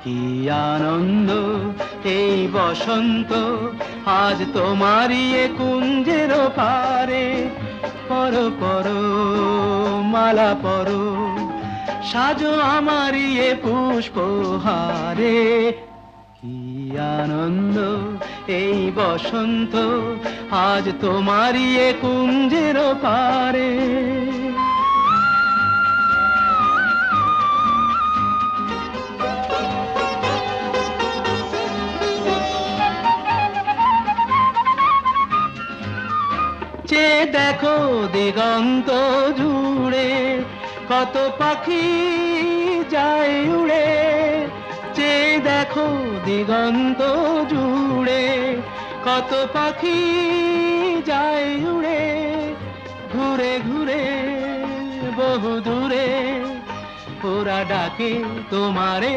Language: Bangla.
কি আনন্দ এই বসন্ত, আজ তোমারই এ কুঞ্জের পারে। পরো পরো মালা পরো, সাজো আমারই এ পুষ্পহারে। কি আনন্দ এই বসন্ত, আজ তোমারই এ কুঞ্জের পারে। চেয়ে দেখো দিগন্ত জুড়ে, কত পাখি যায় উড়ে। চেয়ে দেখো দিগন্ত জুড়ে, কত পাখি যায় উড়ে। ঘুরে ঘুরে বহু দূরে ওরা ডাকে তোমারে।